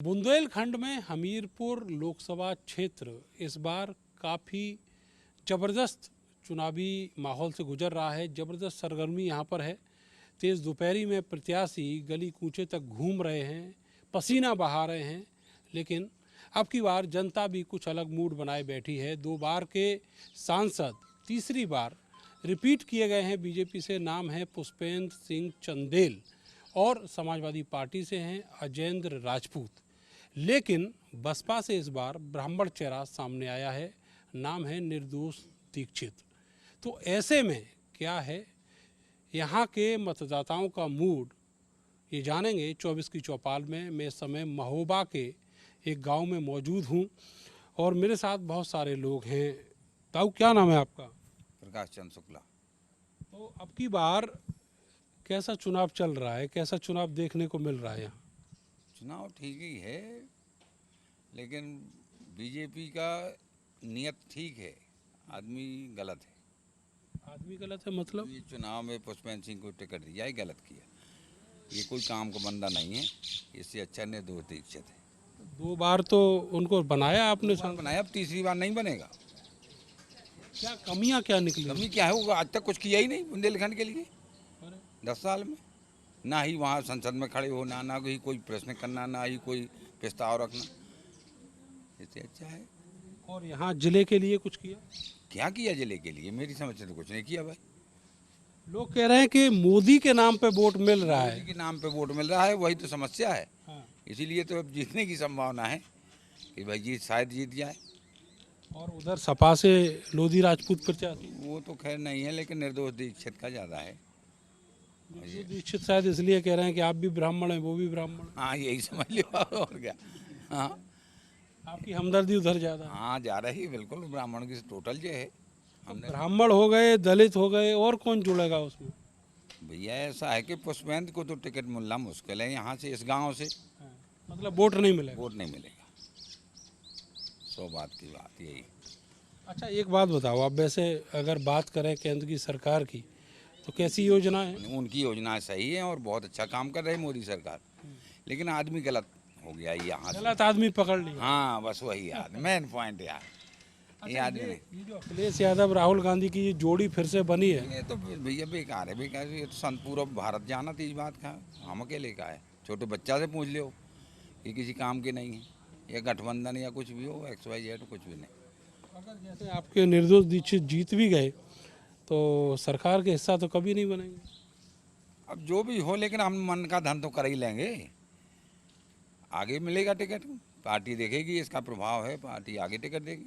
बुंदेलखंड में हमीरपुर लोकसभा क्षेत्र इस बार काफ़ी ज़बरदस्त चुनावी माहौल से गुजर रहा है। ज़बरदस्त सरगर्मी यहाँ पर है। तेज़ दोपहरी में प्रत्याशी गली कूचे तक घूम रहे हैं, पसीना बहा रहे हैं। लेकिन अब की बार जनता भी कुछ अलग मूड बनाए बैठी है। 2 बार के सांसद तीसरी बार रिपीट किए गए हैं बीजेपी से। नाम है पुष्पेंद्र सिंह चंदेल और समाजवादी पार्टी से हैं अजेंद्र राजपूत। लेकिन बसपा से इस बार ब्राह्मण चेहरा सामने आया है। नाम है निर्दोष दीक्षित। तो ऐसे में क्या है यहाँ के मतदाताओं का मूड, ये जानेंगे 24 की चौपाल में। मैं इस समय महोबा के एक गांव में मौजूद हूँ और मेरे साथ बहुत सारे लोग हैं। ताऊ, क्या नाम है आपका? प्रकाश चंद्र शुक्ला। तो अब की बार कैसा चुनाव चल रहा है, कैसा चुनाव देखने को मिल रहा है यहाँ? चुनाव ठीक ही है, लेकिन बीजेपी का नियत ठीक है, आदमी गलत है। आदमी गलत है मतलब? ये चुनाव में पुष्पेंद्र सिंह को टिकट दिया है, गलत किया। ये कोई काम का बंदा नहीं है, इससे अच्छा निर्दोष दीक्षित है। 2 बार तो उनको बनाया आपने, बनाया, अब तीसरी बार नहीं बनेगा। क्या कमियां क्या निकली? कमी क्या है, वो आज तक कुछ किया ही नहीं बुंदेलखंड के लिए। अरे 10 साल में ना ही वहाँ संसद में खड़े होना, ना ही कोई प्रश्न करना, ना ही कोई प्रस्ताव रखना। इससे अच्छा है। और यहाँ जिले के लिए कुछ किया? क्या किया जिले के लिए? मेरी समझ से तो कुछ नहीं किया भाई। लोग कह रहे हैं कि मोदी के नाम पे वोट मिल रहा मोदी है। के नाम पे वोट मिल रहा है, वही तो समस्या है। हाँ। इसीलिए तो अब जीतने की संभावना है कि भाई जी शायद जीत जाए। और उधर सपा से लोधी राजपूत प्रत्याशी वो तो खैर नहीं है, लेकिन निर्दोष दीक्षित का ज़्यादा है। जो दीक्षित शायद इसलिए कह रहे हैं कि आप भी ब्राह्मण हैं, वो भी ब्राह्मण हैं। हाँ, यही समझ लो और क्या। हाँ आपकी हमदर्दी उधर ज़्यादा है। हाँ, जा रही है बिल्कुल। ब्राह्मण की टोटल जो है हमने। ब्राह्मण हो गए, दलित हो गए, और कौन जुड़ेगा उसमें? भैया ऐसा है कि पुष्पेंद्र को तो टिकट मिलना मुश्किल है यहाँ से, इस गांव से। हाँ, मतलब वोट नहीं मिलेगा। वोट नहीं मिलेगा, 100 बात की बात यही। अच्छा, एक बात बताओ आप, वैसे अगर बात करें केंद्र की सरकार की तो कैसी योजना है? उनकी योजनाएं सही है और बहुत अच्छा काम कर रही है मोदी सरकार, लेकिन आदमी गलत हो गया यहाँ से। गलत आदमी पकड़ लिया। हाँ, बस वही आदमी मेन पॉइंट यार। ये अच्छा, आदमी नहीं। ये जो अखिलेश यादव राहुल गांधी की ये जोड़ी फिर से बनी है, ये तो भैया बेकार है, बेकार। ये तो पूरा भारत जाना थी इस बात का। हम अकेले का है, छोटे बच्चा से पूछ लो, ये किसी काम के नहीं है। ये गठबंधन या कुछ भी हो, XYZ कुछ भी नहीं। अगर जैसे आपके निर्दोष दीक्षित जीत भी गए तो सरकार के हिस्सा तो कभी नहीं बनेंगे। अब जो भी हो, लेकिन हम मन का धन तो कर ही लेंगे। आगे मिलेगा टिकट, पार्टी देखेगी इसका प्रभाव है, पार्टी आगे टिकट देगी।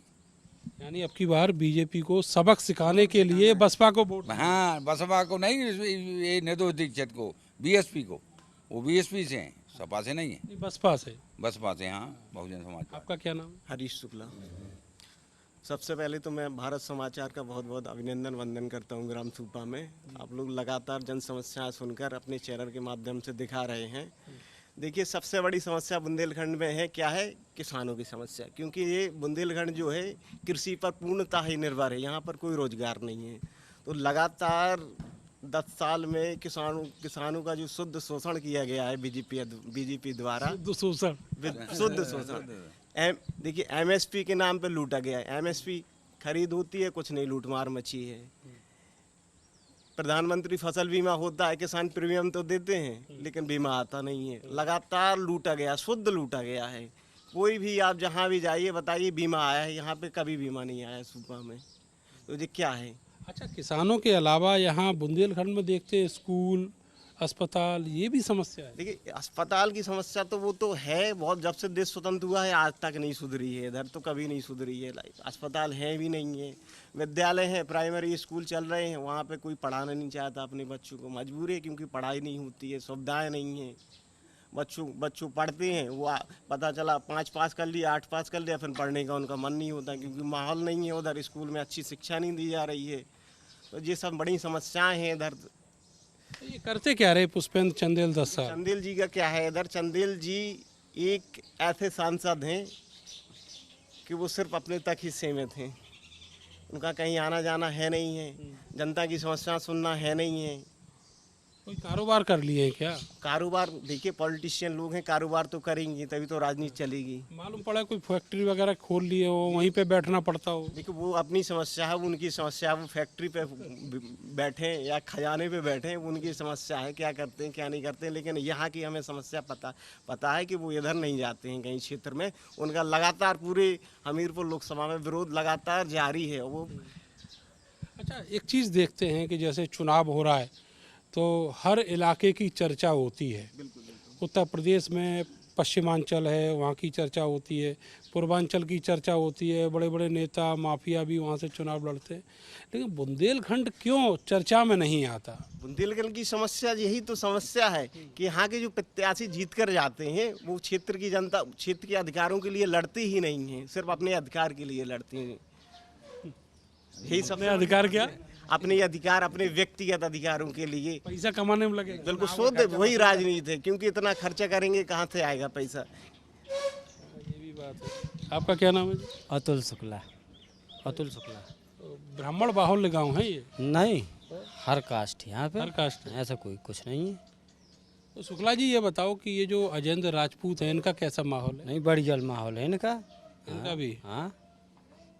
यानी अब की बार बीजेपी को सबक सिखाने के लिए बसपा को वोट। हाँ, बसपा को नहीं, ये निर्दोष दीक्षित को, BSP को। वो BSP से हैं, सपा से नहीं है। बसपा से? बसपा से, हाँ, बहुजन समाज पार्टी। आपका क्या नाम है? हरीश शुक्ला। सबसे पहले तो मैं भारत समाचार का बहुत बहुत अभिनंदन वंदन करता हूँ। ग्राम सूपा में आप लोग लगातार जन समस्याएं सुनकर अपने चैनल के माध्यम से दिखा रहे हैं। देखिए, सबसे बड़ी समस्या बुंदेलखंड में है क्या है? किसानों की समस्या। क्योंकि ये बुंदेलखंड जो है कृषि पर पूर्णतः ही निर्भर है, यहाँ पर कोई रोजगार नहीं है। तो लगातार 10 साल में किसानों का जो शुद्ध शोषण किया गया है बीजेपी द्वारा, शुद्ध शोषण। देखिए, MSP के नाम पे लूटा गया है। MSP खरीद होती है, कुछ नहीं, लूटमार मची है। प्रधानमंत्री फसल बीमा होता है, किसान प्रीमियम तो देते हैं, लेकिन बीमा आता नहीं है। लगातार लूटा गया, शुद्ध लूटा गया है। कोई भी आप जहाँ भी जाइए बताइए बीमा आया है, यहाँ पे कभी बीमा नहीं आया सूपा में। तो ये क्या है? अच्छा, किसानों के अलावा यहाँ बुंदेलखंड में देखते हैं स्कूल, अस्पताल, ये भी समस्या है। देखिए, अस्पताल की समस्या तो वो तो है बहुत, जब से देश स्वतंत्र हुआ है आज तक नहीं सुधरी है। इधर तो कभी नहीं सुधरी है। अस्पताल है भी नहीं है। विद्यालय हैं, प्राइमरी स्कूल चल रहे हैं, वहाँ पे कोई पढ़ाना नहीं चाहता अपने बच्चों को। मजबूरी है, क्योंकि पढ़ाई नहीं होती है, सुविधाएं नहीं हैं। बच्चों पढ़ते हैं, वो पता चला 5 पास कर लिया, 8 पास कर लिया, फिर पढ़ने का उनका मन नहीं होता, क्योंकि माहौल नहीं है उधर। स्कूल में अच्छी शिक्षा नहीं दी जा रही है। तो ये सब बड़ी समस्याएँ हैं इधर। ये करते क्या रहे पुष्पेंद्र चंदेल 10 साल? चंदेल जी का क्या है इधर? चंदेल जी एक ऐसे सांसद हैं कि वो सिर्फ अपने तक ही सीमित हैं। उनका कहीं आना जाना है नहीं है, जनता की समस्या सुनना है नहीं है। कोई कारोबार कर लिए हैं क्या? कारोबार देखिए, पॉलिटिशियन लोग हैं, कारोबार तो करेंगे तभी तो राजनीति चलेगी। मालूम पड़ा कोई फैक्ट्री वगैरह खोल लिए हो, वहीं पे बैठना पड़ता हो। देखिए, वो अपनी समस्या है, वो उनकी समस्या है, वो फैक्ट्री पे बैठे या खजाने पे बैठे, वो उनकी समस्या है, क्या करते हैं क्या नहीं करते हैं। लेकिन यहाँ की हमें समस्या पता है कि वो इधर नहीं जाते हैं कहीं क्षेत्र में। उनका लगातार पूरे हमीरपुर लोकसभा में विरोध लगातार जारी है। वो अच्छा, एक चीज़ देखते हैं कि जैसे चुनाव हो रहा है तो हर इलाके की चर्चा होती है। उत्तर प्रदेश में पश्चिमांचल है, वहाँ की चर्चा होती है, पूर्वांचल की चर्चा होती है, बड़े बड़े नेता माफिया भी वहाँ से चुनाव लड़ते हैं, लेकिन बुंदेलखंड क्यों चर्चा में नहीं आता? बुंदेलखंड की समस्या, यही तो समस्या है कि यहाँ के जो प्रत्याशी जीत कर जाते हैं वो क्षेत्र की जनता, क्षेत्र के अधिकारों के लिए लड़ते ही नहीं हैं, सिर्फ अपने अधिकार के लिए लड़ते हैं। यही सब अपने अधिकार क्या? अपने अधिकार, अपने व्यक्तिगत अधिकारों के लिए। पैसा कमाने में लगे। बिल्कुल शुद्ध वही राजनीति है, क्योंकि इतना खर्चा करेंगे कहाँ से आएगा पैसा। ये भी बात है। आपका क्या नाम है जी? अतुल शुक्ला। अतुल शुक्ला। ब्राह्मण बाहुल्य गांव है ये? नहीं, हर कास्ट यहाँ पे, हर कास्ट है। ऐसा कोई कुछ नहीं है। तो शुक्ला जी ये बताओ कि ये जो अजेंद्र राजपूत है, इनका कैसा माहौल है? नहीं, बढ़िया माहौल है इनका। इनका भी? हाँ,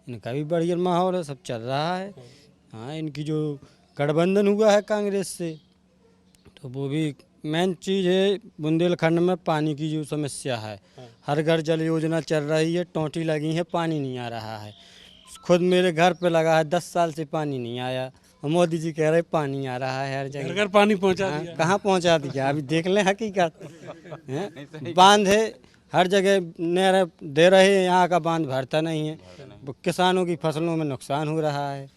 इनका भी बढ़िया माहौल है, सब चल रहा है। हाँ, इनकी जो गठबंधन हुआ है कांग्रेस से, तो वो भी मेन चीज़ है। बुंदेलखंड में पानी की जो समस्या है, हर घर जल योजना चल रही है, टोंटी लगी है, पानी नहीं आ रहा है। खुद मेरे घर पे लगा है, 10 साल से पानी नहीं आया, और मोदी जी कह रहे पानी आ रहा है हर घर जगह। घर पानी पहुंचा हाँ, दिया। कहाँ पहुंचा दिया, अभी देख लें हकीकत। हैं? बांध है, हर जगह नहर दे रहे हैं, यहाँ का बांध भरता नहीं है, किसानों की फसलों में नुकसान हो रहा है।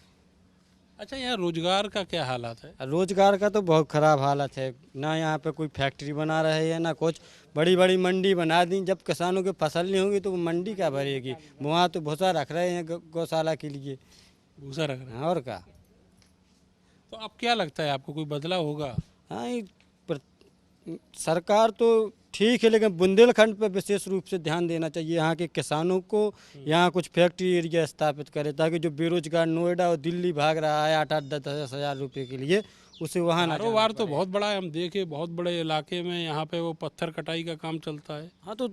अच्छा, यहाँ रोजगार का क्या हालात है? रोजगार का तो बहुत खराब हालत है, ना यहाँ पे कोई फैक्ट्री बना रहे हैं ना कुछ। बड़ी बड़ी मंडी बना दी, जब किसानों की फसल नहीं होगी तो वो मंडी क्या भरेगी? वहाँ तो भूसा रख रहे हैं गौशाला के लिए। भूसा रख रहे हैं। और का। तो अब क्या लगता है आपको, कोई बदलाव होगा? हाँ, सरकार तो ठीक है, लेकिन बुंदेलखंड पे विशेष रूप से ध्यान देना चाहिए। यहाँ के किसानों को यहाँ कुछ फैक्ट्री एरिया स्थापित करे, ताकि जो बेरोजगार नोएडा और दिल्ली भाग रहा है 8-8, 10-10 हज़ार रुपये के लिए, उसे वहाँ ना कारोबार तो बहुत बड़ा है, हम देखे बहुत बड़े इलाके में यहाँ पे वो पत्थर कटाई का काम चलता है। हाँ, तो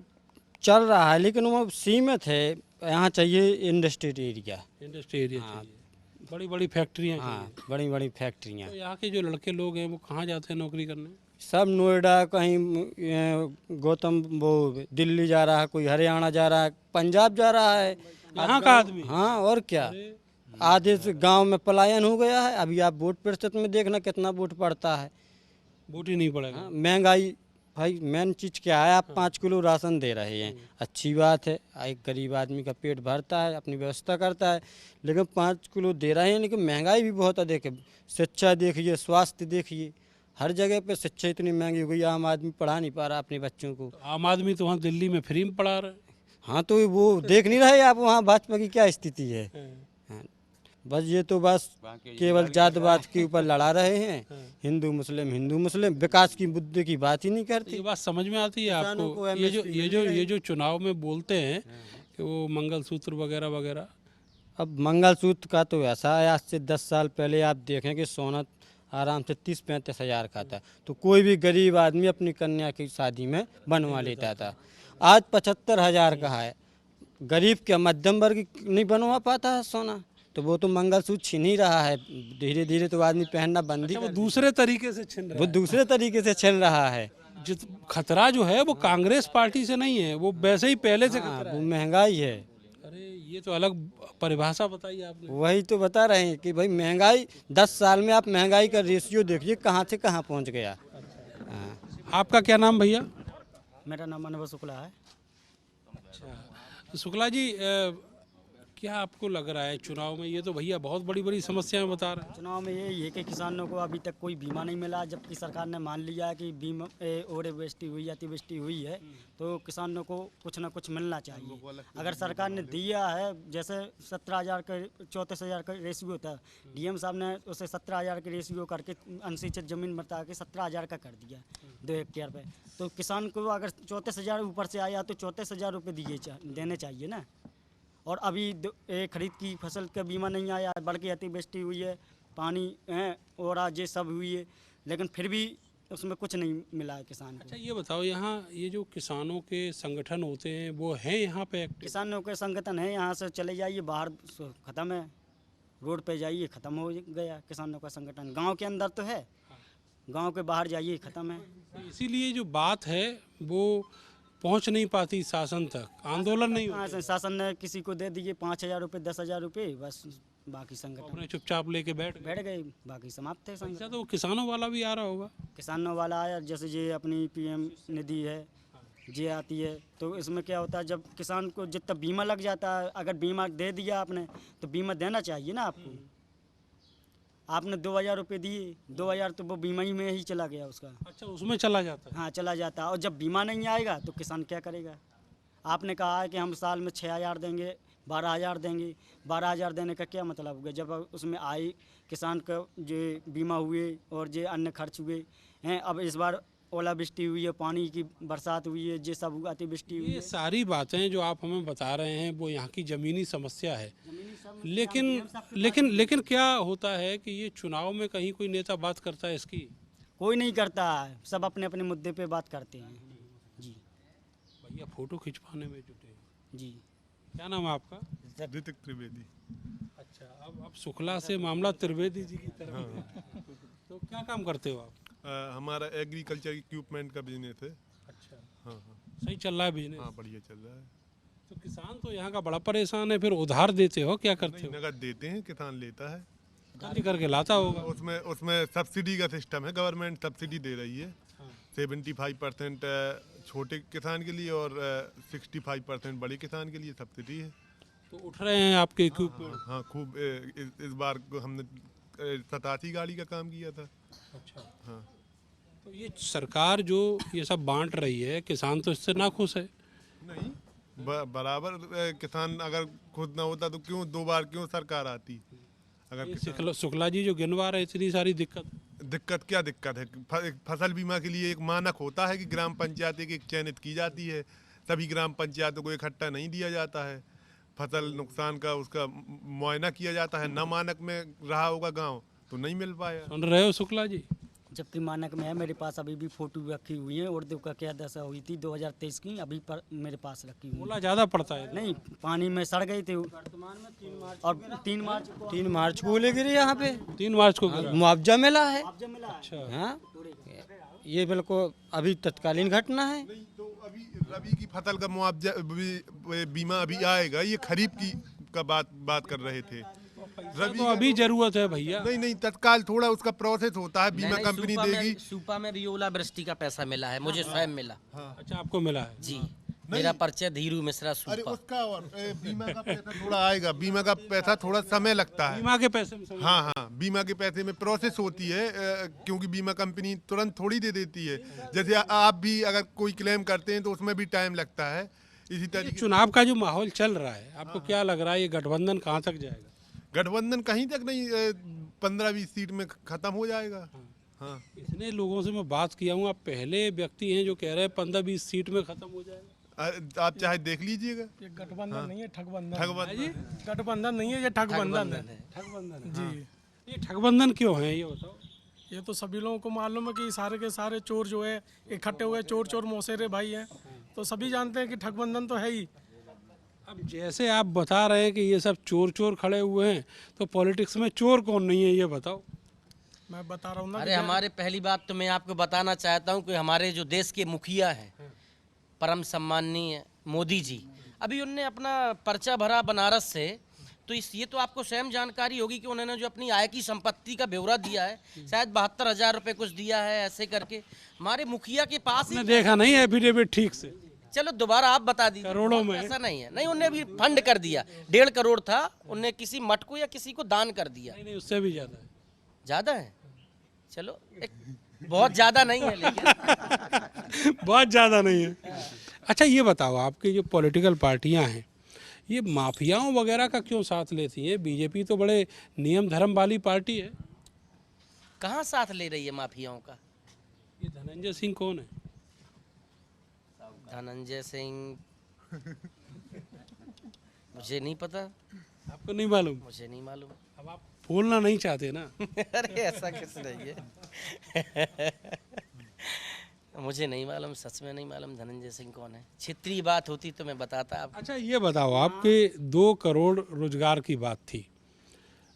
चल रहा है, लेकिन वो सीमित है। यहाँ चाहिए इंडस्ट्रियल एरिया। इंडस्ट्री एरिया चाहिए, बड़ी बड़ी फैक्ट्रियाँ हाँ, चाहिए। बड़ी बड़ी फैक्ट्रियाँ। तो यहाँ के जो लड़के लोग हैं वो कहाँ जाते हैं नौकरी करने? सब नोएडा, कहीं गौतम वो दिल्ली जा रहा है, कोई हरियाणा जा रहा है, पंजाब जा रहा है। यहाँ का आदमी? हाँ, और क्या। आधे से गांव में पलायन हो गया है। अभी आप वोट प्रतिशत में देखना कितना वोट पड़ता है। वोट ही नहीं पड़ेगा। हाँ, महंगाई। भाई मेन चीज़ क्या है, आप 5 किलो राशन दे रहे हैं, अच्छी बात है, एक गरीब आदमी का पेट भरता है, अपनी व्यवस्था करता है, लेकिन 5 किलो दे रहे हैं, लेकिन महंगाई भी बहुत अधिक है। शिक्षा देखिए, स्वास्थ्य देखिए, हर जगह पे शिक्षा इतनी महंगी हो गई, आम आदमी पढ़ा नहीं पा रहा अपने बच्चों को। तो आम आदमी तो वहाँ दिल्ली में फ्री में पढ़ा रहे हैं। हाँ, तो वो देख नहीं रहे आप वहाँ भाजपा की क्या स्थिति है। हाँ, बस ये तो बस केवल जातवाद के ऊपर लड़ा रहे हैं, हिंदू मुस्लिम, विकास की मुद्दे की बात ही नहीं करती। ये बात समझ में आती है किसानों आपको? को ये जो चुनाव में बोलते हैं कि वो मंगलसूत्र वगैरह वगैरह। अब मंगलसूत्र का तो ऐसा है, आज से 10 साल पहले आप देखें कि सोना आराम से 30-35 हज़ार का था, तो कोई भी गरीब आदमी अपनी कन्या की शादी में बनवा लेता था। आज 75 हज़ार का है, गरीब के मध्यम वर्ग नहीं बनवा पाता है सोना, तो वो तो मंगलसूत्र छीन ही रहा है। धीरे धीरे तो आदमी पहनना बंद ही अच्छा, वो कर दूसरे तरीके से छिन रहा वो दूसरे तरीके से चल रहा है। है। जित खतरा जो है वो कांग्रेस पार्टी से नहीं है, वो वैसे ही पहले से हाँ, खतरा वो है। महंगाई है। अरे ये तो अलग परिभाषा बताई आपने। वही तो बता रहे हैं कि भाई महंगाई, 10 साल में आप महंगाई का रेशियो देखिए कहाँ से कहाँ पहुँच गया। हाँ। आपका क्या नाम भैया? मेरा नाम अनुभव शुक्ला है। अच्छा शुक्ला जी, क्या आपको लग रहा है चुनाव में, ये तो भैया बहुत बड़ी बड़ी समस्याएं बता रहे हैं। चुनाव में यही है कि किसानों को अभी तक कोई बीमा नहीं मिला, जबकि सरकार ने मान लिया है कि बीमा ओवरवृष्टि हुई, अतिवृष्टि हुई है, तो किसानों को कुछ ना कुछ मिलना चाहिए। अगर सरकार ने दिया है, जैसे 17,000 का 34,000 का रेशियो था, डीएम साहब ने उसे 17,000 के रेशियो करके अनसिंचित जमीन बता के 17,000 का कर दिया 2 हेक्टेयर पे, तो किसान को अगर 34,000 ऊपर से आया तो 34,000 रुपये देने चाहिए ना। और अभी खरीद की फसल का बीमा नहीं आया, बल्कि अतिवृष्टि हुई है, पानी है और आज ये सब हुई है, लेकिन फिर भी उसमें कुछ नहीं मिला है किसान को। अच्छा ये बताओ, यहाँ ये जो किसानों के संगठन होते हैं वो हैं यहाँ पे एक्टिव? किसानों के संगठन है, यहाँ से चले जाइए बाहर ख़त्म है, रोड पे जाइए ख़त्म हो गया किसानों का संगठन। गांव के अंदर तो है, गांव के बाहर जाइए ख़त्म है। तो इसीलिए जो बात है वो पहुँच नहीं पाती शासन तक, आंदोलन नहीं कहाँ होता, से शासन ने किसी को दे दिए 5,000 रुपये 10,000 रुपये, बस बाकी संगठन अपने चुपचाप लेके बैठ गए। बैठ गए, बाकी समाप्त है संगठन। पैसा तो किसानों वाला भी आ रहा होगा। किसानों वाला आया, जैसे ये अपनी PM निधि है, ये आती है, तो इसमें क्या होता है, जब किसान को जितना बीमा लग जाता है, अगर बीमा दे दिया आपने तो बीमा देना चाहिए ना आपको। आपने 2,000 रुपये दिए, 2,000 तो वो बीमा ही में ही चला गया उसका। अच्छा उसमें चला जाता है। हाँ चला जाता है, और जब बीमा नहीं आएगा तो किसान क्या करेगा। आपने कहा है कि हम साल में 6,000 देंगे, 12,000 देंगे, 12,000 देने का क्या मतलब हुआ जब उसमें आए किसान का जो बीमा हुए और जो अन्य खर्च हुए हैं। अब इस बार ओलावृष्टि हुई है, पानी की बरसात हुई है, ये सब अतिवृष्टि हुई ये है। सारी बातें जो आप हमें बता रहे हैं वो यहाँ की ज़मीनी समस्या है, लेकिन क्या होता है कि ये चुनाव में कहीं कोई नेता बात करता है इसकी? कोई नहीं करता है, सब अपने अपने मुद्दे पे बात करते हैं। जी भैया फोटो खिंचवाने में जुटे हैं। जी। क्या नाम है आपका? ऋतिक त्रिवेदी। अच्छा, अब शुक्ला से मामला त्रिवेदी जी की तरफ है। तो क्या काम करते हो आप? हमारा एग्रीकल्चर इक्विपमेंट का बिजनेस है। अच्छा, हाँ हाँ सही चल रहा है बिजनेस? हाँ बढ़िया चल रहा है। तो किसान तो यहाँ का बड़ा परेशान है, फिर उधार देते हो, क्या करते हो? नगद देते हैं, किसान लेता है। उधारी करके लाता होगा। उसमें सब्सिडी का सिस्टम है, गवर्नमेंट सब्सिडी दे रही है। 75% छोटे किसान के लिए और 65% बड़े किसान के लिए सब्सिडी है। तो उठ रहे हैं आपके इक्विपमेंट? हाँ खूब। इस बार हमने 87 गाड़ी का काम किया था। अच्छा, हाँ। तो ये सरकार जो ये सब बांट रही है, किसान तो इससे ना खुश है? नहीं, बराबर किसान अगर खुद ना होता तो क्यों 2 बार क्यों सरकार आती। अगर ये शुक्ला जी जो गिनवा रहे इतनी सारी दिक्कत क्या दिक्कत है। फसल बीमा के लिए एक मानक होता है कि ग्राम पंचायत एक चयनित की जाती है, सभी ग्राम पंचायतों को इकट्ठा नहीं दिया जाता है। फसल नुकसान का उसका मुआयना किया जाता है, न मानक में रहा होगा गांव तो नहीं मिल पाया। सुन रहे हो शुक्ला जी? जबकि मानक में है, मेरे पास अभी भी फोटो रखी हुई है। उर्दू का क्या दशा हुई थी 2023 की, अभी पर मेरे पास रखी हुई ओला ज़्यादा पड़ता है? नहीं, पानी में सड़ गई थी। वर्तमान में 3 मार्च 3 मार्च को ले गिरी यहाँ पे, 3 मार्च को गिरा। मुआवजा मिला है। मुआवजा मिला है। अच्छा, हाँ, ये बिल्कुल अभी तत्कालीन घटना है। नहीं तो अभी रबी की फसल का मुआवजा बीमा अभी आएगा। ये खरीफ की का बात कर रहे थे। रबी तो अभी जरूरत है भैया। नहीं तत्काल थोड़ा उसका प्रोसेस होता है, बीमा कंपनी देगी। सूपा में भी ओलावृष्टि का पैसा मिला है, मुझे स्वयं मिला। अच्छा, आपको मिला है? जी, मेरा परिचय धीरू मिश्रा अरे सूपा। उसका और बीमा का पैसा थोड़ा आएगा। बीमा का पैसा थोड़ा समय लगता है। बीमा के पैसे में समझ- हाँ, बीमा के पैसे में प्रोसेस होती है, क्योंकि बीमा कंपनी तुरंत थोड़ी दे देती है। जैसे आप भी अगर कोई क्लेम करते हैं तो उसमें भी टाइम लगता है। इसी ये तरीके चुनाव का जो माहौल चल रहा है, आपको क्या लग रहा है ये गठबंधन कहाँ तक जाएगा? गठबंधन कहीं तक नहीं, 15-20 सीट में खत्म हो जाएगा। हाँ, इतने लोगों से मैं बात किया हूँ, आप पहले व्यक्ति हैं जो कह रहे हैं 15-20 सीट में खत्म हो जाएगा। आप चाहे देख लीजिएगा। ये गठबंधन नहीं है, ठगबंधन। ठगबंधन गठबंधन नहीं है, ये ठगबंधन है। ठगबंधन? जी। ये ठगबंधन क्यों है ये बताओ? ये तो सभी लोगों को मालूम है कि सारे के सारे चोर जो है इकट्ठे हुए, चोर मौसेरे भाई हैं, तो सभी जानते हैं कि ठगबंधन तो है ही। अब जैसे आप बता रहे हैं कि ये सब चोर खड़े हुए हैं, तो पॉलिटिक्स में चोर कौन नहीं है ये बताओ? मैं बता रहा हूँ ना। अरे हमारे पहली बात तो मैं आपको बताना चाहता हूँ कि हमारे जो देश के मुखिया हैं, परम सम्माननीय मोदी जी, अभी उनने अपना पर्चा भरा बनारस से, तो ये तो आपको स्वयं जानकारी होगी कि उन्होंने जो अपनी आय की संपत्ति का ब्यौरा दिया है, शायद 72,000 रुपये कुछ दिया है, ऐसे करके हमारे मुखिया के पास ही। आपने देखा नहीं एफिडेविट ठीक से? चलो दोबारा आप बता दीजिए। करोड़ों में? ऐसा नहीं है, नहीं, उन्हें भी फंड कर दिया। 1.5 करोड़ था, उनने किसी मठ को या किसी को दान कर दिया। नहीं, उससे भी ज़्यादा है। ज़्यादा है? चलो, बहुत ज़्यादा नहीं है लेकिन। बहुत ज़्यादा नहीं है। अच्छा ये बताओ, आपकी जो पॉलिटिकल पार्टियां हैं ये माफियाओं वगैरह का क्यों साथ लेती हैं? बीजेपी तो बड़े नियम धर्म वाली पार्टी है। कहाँ साथ ले रही है माफियाओं का? ये धनंजय सिंह कौन है? धनंजय सिंह मुझे नहीं पता। आपको नहीं मालूम? मुझे नहीं मालूम। अब आप बोलना नहीं चाहते ना? अरे ऐसा कुछ नहीं है। मुझे नहीं मालूम, सच में नहीं मालूम धनंजय सिंह कौन है। क्षेत्रीय बात होती तो मैं बताता आप। अच्छा ये बताओ, आपके 2 करोड़ रोजगार की बात थी,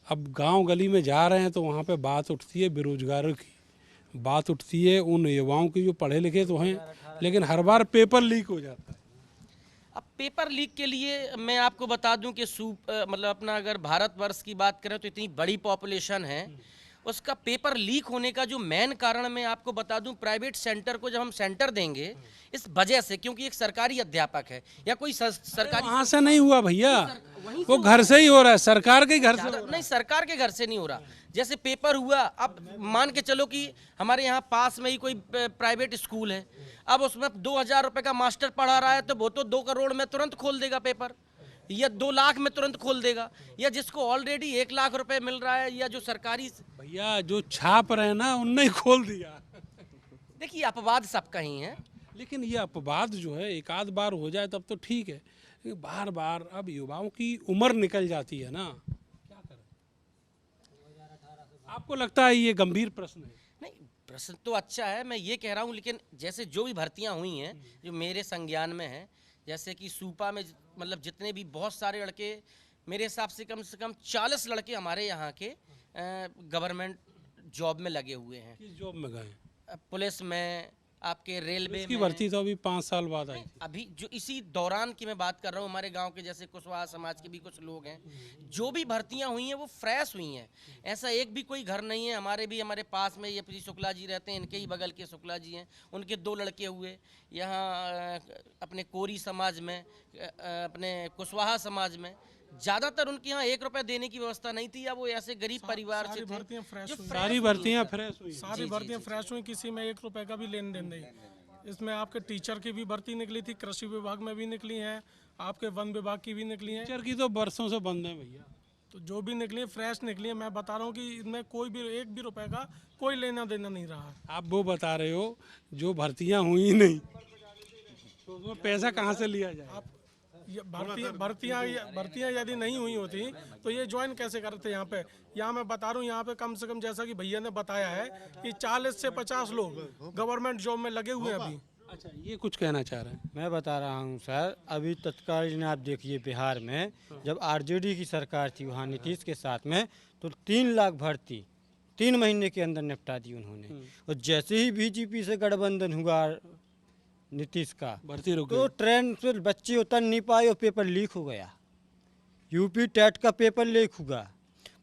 अब गांव गली में जा रहे हैं तो वहाँ पे बात उठती है बेरोजगारों की, बात उठती है उन युवाओं की जो पढ़े लिखे तो हैं, लेकिन हर बार पेपर लीक हो जाता है। अब पेपर लीक के लिए मैं आपको बता दूं कि मतलब अपना अगर भारतवर्ष की बात करें तो इतनी बड़ी पॉपुलेशन है, उसका पेपर लीक होने का जो मेन कारण मैं आपको बता दूं, प्राइवेट सेंटर को जब हम सेंटर देंगे इस वजह से, क्योंकि एक सरकारी अध्यापक है या कोई सरकारी, वहाँ से नहीं हुआ भैया, वो घर से ही हो रहा है, सरकार के घर से। नहीं सरकार के घर से नहीं हो रहा। जैसे पेपर हुआ, अब मान के चलो कि हमारे यहाँ पास में ही कोई प्राइवेट स्कूल है, अब उसमें 2000 रुपए का मास्टर पढ़ा रहा है तो वो तो 2 करोड़ में तुरंत खोल देगा पेपर, या 2 लाख में तुरंत खोल देगा, या जिसको ऑलरेडी 1 लाख रुपए मिल रहा है, या जो सरकारी, भैया जो छाप रहे ना उनने ही खोल दिया। देखिए अपवाद सबका ही है। लेकिन ये अपवाद जो है एक आध बार हो जाए तब तो ठीक है, बार बार अब युवाओं की उम्र निकल जाती है ना, क्या करें? आपको लगता है ये गंभीर प्रश्न है? नहीं, प्रश्न तो अच्छा है, मैं ये कह रहा हूँ, लेकिन जैसे जो भी भर्तियाँ हुई हैं जो मेरे संज्ञान में है, जैसे कि सूपा में मतलब जितने भी बहुत सारे लड़के, मेरे हिसाब से कम 40 लड़के हमारे यहाँ के गवर्नमेंट जॉब में लगे हुए हैं। किस जॉब में गए? पुलिस में, आपके रेलवे इसकी में। भर्ती तो अभी 5 साल बाद आई थी। अभी जो इसी दौरान की मैं बात कर रहा हूँ, हमारे गांव के जैसे कुशवाहा समाज के भी कुछ लोग हैं, जो भी भर्तियां हुई हैं वो फ्रेश हुई हैं। ऐसा एक भी कोई घर नहीं है, हमारे पास में ये प्री शुक्ला जी रहते हैं, इनके ही बगल के शुक्ला जी हैं, उनके 2 लड़के हुए। यहाँ अपने कोरी समाज में, अपने कुशवाहा समाज में ज़्यादातर उनके यहाँ 1 रुपए देने की व्यवस्था नहीं थी, या वो ऐसे गरीब परिवार से थे। भर्तियां फ्रेश हुई, सारी भर्तियां फ्रेश हुई। सारी भर्तियां फ्रेश हुई, किसी में 1 रुपए का भी लेन देन नहीं। इसमें आपके टीचर की भी भर्ती निकली थी, कृषि विभाग में भी निकली है, आपके वन विभाग की भी निकली है, टीचर की तो बरसों से बंद है भैया। तो जो भी निकली है फ्रेश निकली है। मैं बता रहा हूँ कि इनमें कोई भी 1 भी रुपए का कोई लेना देना नहीं रहा। आप वो बता रहे हो जो भर्तियां हुई नहीं, तो उसमें पैसा कहाँ से लिया जाए? ये भर्तियां यदि नहीं हुई होती तो ये ज्वाइन कैसे करते यहाँ पे? यहाँ मैं बता रहा हूँ, यहाँ पे कम से कम जैसा कि भैया ने बताया है कि 40 से 50 लोग गवर्नमेंट जॉब में लगे हुए हैं अभी। अच्छा, ये कुछ कहना चाह रहे हैं? मैं बता रहा हूँ सर, अभी तत्कालीन आप देखिए बिहार में जब आरजेडी की सरकार थी वहाँ नीतीश के साथ में, तो 3 लाख भर्ती 3 महीने के अंदर निपटा दी उन्होंने। और जैसे ही बीजेपी से गठबंधन हुआ नीतीश का, भर्ती रुक तो गई। ट्रेन से बच्चे उतर नहीं पाए और पेपर लीक हो गया। यूपी टेट का पेपर लीक हुआ,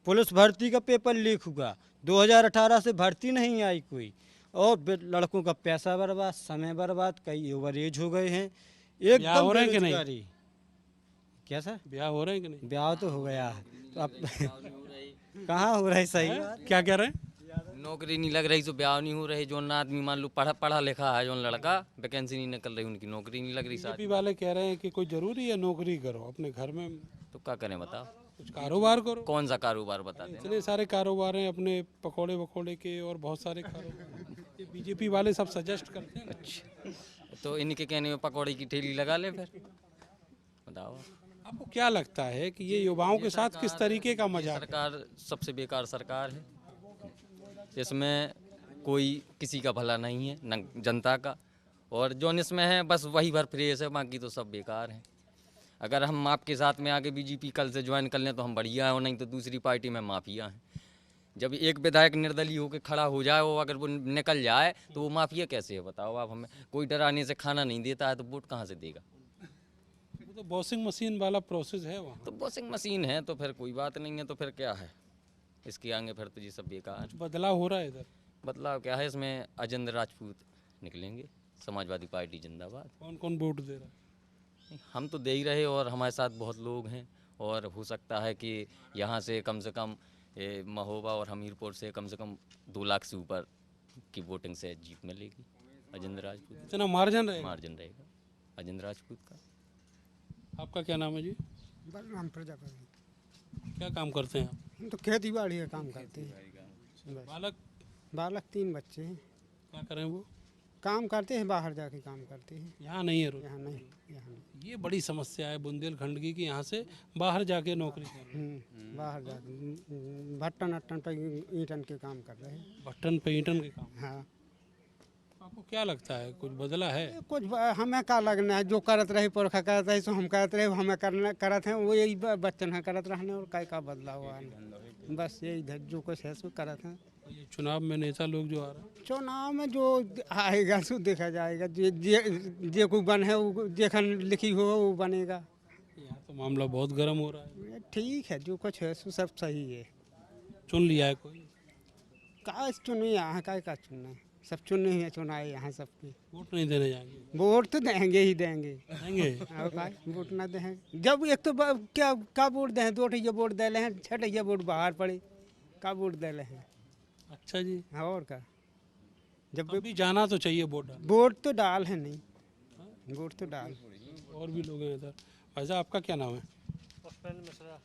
पुलिस भर्ती का पेपर लीक हुआ, 2018 से भर्ती नहीं आई कोई, और लड़कों का पैसा बर्बाद, समय बर्बाद, कई ओवर एज हो गए हैं, ब्याह हो एकदम रहे हैं कि नहीं? बेरोजगारी। क्या सर? ब्याह हो रहे हैं कि नहीं? ब्याह तो हो गया है, तो अब कहाँ हो रहा है? सही बात। क्या कह रहे हैं? नौकरी नहीं लग रही तो ब्याह नहीं हो रही। जो ना आदमी मान लो पढ़ा लिखा है, जो लड़का वैकेंसी नहीं निकल रही, उनकी नौकरी नहीं लग रही। बीजेपी वाले कह रहे हैं कि कोई जरूरी है नौकरी करो, अपने घर में तो क्या करें बताओ? कुछ कारोबार करो। कौन सा कारोबार बता दें? इतने सारे कारोबार हैं अपने, पकोड़े वकोड़े के और बहुत सारे कारोबार, ये बीजेपी वाले सब सजेस्ट करते हैं। अच्छा, तो इनके कहने में पकौड़े की ठेली लगा ले फिर, बताओ। आपको क्या लगता है कि ये युवाओं के साथ किस तरीके का मजाक है? सरकार सबसे बेकार सरकार है, इसमें कोई किसी का भला नहीं है, न जनता का, और जो इसमें है बस वही भर फ्रेश है, बाकी तो सब बेकार हैं। अगर हम आपके साथ में आगे बीजेपी कल से ज्वाइन कर लें तो हम बढ़िया हैं, और नहीं तो दूसरी पार्टी में माफिया हैं। जब एक विधायक निर्दलीय होकर खड़ा हो जाए, वो अगर वो निकल जाए तो वो माफिया कैसे है बताओ आप हमें? कोई डराने से खाना नहीं देता है तो वोट कहाँ से देगा? वो तो वॉशिंग मशीन वाला प्रोसेस है वहाँ। तो वॉशिंग मशीन है तो फिर कोई बात नहीं है, तो फिर क्या है इसके आगे? फिर तो ये सब बेकार। बदलाव हो रहा है इधर? बदलाव क्या है इसमें? अजेंद्र राजपूत निकलेंगे, समाजवादी पार्टी जिंदाबाद। कौन कौन वोट दे रहा है? हम तो दे ही रहे, और हमारे साथ बहुत लोग हैं, और हो सकता है कि यहाँ से कम महोबा और हमीरपुर से कम 2 लाख से ऊपर की वोटिंग से जीत मिलेगी अजेंद्र राजपूत। इतना मार्जिन रहेगा? मार्जिन रहेगा अजेंद्र राजपूत का। आपका क्या नाम है जी? बलराम प्रजापति। क्या काम करते हैं आप? हम तो खेती बाड़ी का काम करते हैं। बालक? बालक 3 बच्चे हैं। क्या करें वो? काम करते हैं, बाहर जाके काम करते हैं। यहाँ नहीं है रोज? यहाँ नहीं। ये बड़ी समस्या है बुंदेलखंड की, कि यहाँ से बाहर जाके नौकरी कर रहे हैं। बाहर जाके भट्टन अट्टन पर ईंटन के काम कर रहे हैं। भट्टन पे ईंटन के काम? हाँ। आपको क्या लगता है कुछ बदला है? कुछ हमें का लगना है, जो करत रहे पुरखा करत रहे सो हम करत रहे, हमें करना करत हैं वो यही बच्चन है करत रहने, और का बदला हुआ है बस यही जो कुछ है सो करत हैं। ये चुनाव में नेता लोग जो आ रहे हैं, चुनाव में जो आएगा सो देखा जाएगा, जे कोई बन है वो जेखन लिखी हो वो बनेगा। यहाँ तो मामला बहुत गर्म हो रहा है। ठीक है, जो कुछ है सो सब सही है। चुन लिया है कोई? का चुने यहाँ का चुनना है, सब चुने ही चुनाए यहाँ सबके। वोट नहीं देने जाएंगे? वोट तो देंगे ही देंगे। देंगे? और का वोट ना दें, जब एक तो क्या का वोट दें, दो ठिया वोट दे हैं, छठिया वोट बाहर पड़े, का वोट दे हैं। अच्छा जी, और का जब भी जाना तो चाहिए वोट डालने। वोट तो डाल है नहीं, वोट तो डाल। और भी लोग हैं इधर। भाई साहब आपका क्या नाम है? मिश्रा।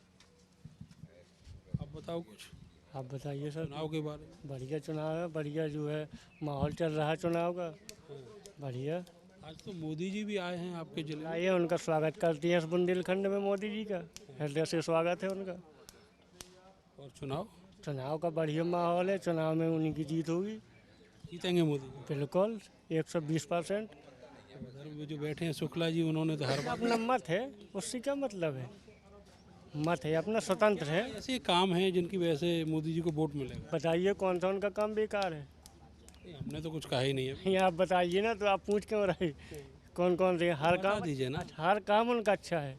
आप बताओ कुछ आप बताइए सर। चुनाव के बारे में। बढ़िया चुनाव है, बढ़िया जो है माहौल चल रहा है चुनाव का, बढ़िया। आज तो मोदी जी भी आए हैं आपके जिले में। आइए, उनका स्वागत करती हैं इस बुंदेलखंड में, मोदी जी का हृदय से स्वागत है उनका। और चुनाव का बढ़िया माहौल है, चुनाव में उन्हीं की जीत होगी। जीतेंगे मोदी जी? बिल्कुल 120%। उधर वो जो बैठे हैं शुक्ला जी, उन्होंने तो हर बार अपना मत है, उससे क्या मतलब है, मत है अपना, स्वतंत्र है। ऐसे काम हैं जिनकी वजह से मोदी जी को वोट मिलेगा। बताइए कौन सा उनका काम बेकार है? हमने तो कुछ कहा ही नहीं है। ये आप बताइए ना, तो आप पूछ क्यों रहे कौन कौन से? हर काम दीजिए ना। हर काम उनका अच्छा है,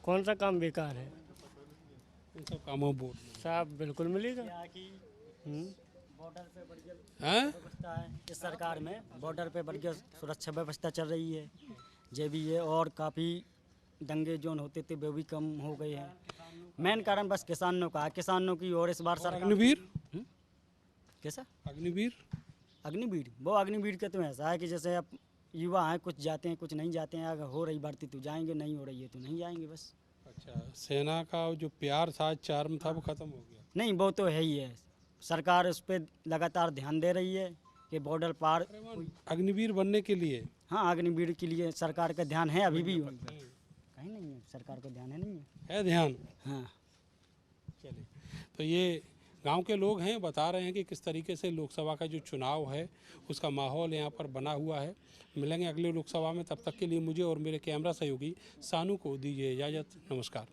कौन सा काम बेकार है? उन सब कामों वोट साहब बिल्कुल मिलेगा। बॉर्डर पे बढ़िया हैं? व्यवस्था है इस सरकार में, बॉर्डर पे बढ़िया सुरक्षा व्यवस्था चल रही है, जे भी है। और काफ़ी दंगे जोन होते थे वो भी कम हो गए हैं। मेन कारण बस किसानों का है, किसानों की। और इस बार सरकार अग्निवीर कैसा अग्निवीर वो अग्निवीर का तो ऐसा है कि जैसे अब युवा हैं, कुछ जाते हैं कुछ नहीं जाते हैं। अगर हो रही भर्ती तो जाएंगे, नहीं हो रही है तो नहीं जाएंगे बस। अच्छा, सेना का जो प्यार था, चार्म था, वो खत्म हो गया? नहीं, वो तो है ही है। सरकार उस पर लगातार ध्यान दे रही है कि बॉर्डर पार। अग्निवीर बनने के लिए? हाँ, अग्निवीर के लिए सरकार का ध्यान है अभी भी। कहीं नहीं है, सरकार का ध्यान है, नहीं है ध्यान? हाँ। चलिए, तो ये गांव के लोग हैं, बता रहे हैं कि किस तरीके से लोकसभा का जो चुनाव है उसका माहौल यहाँ पर बना हुआ है। मिलेंगे अगले लोकसभा में, तब तक के लिए मुझे और मेरे कैमरा सहयोगी सानू को दीजिए इजाज़त। नमस्कार।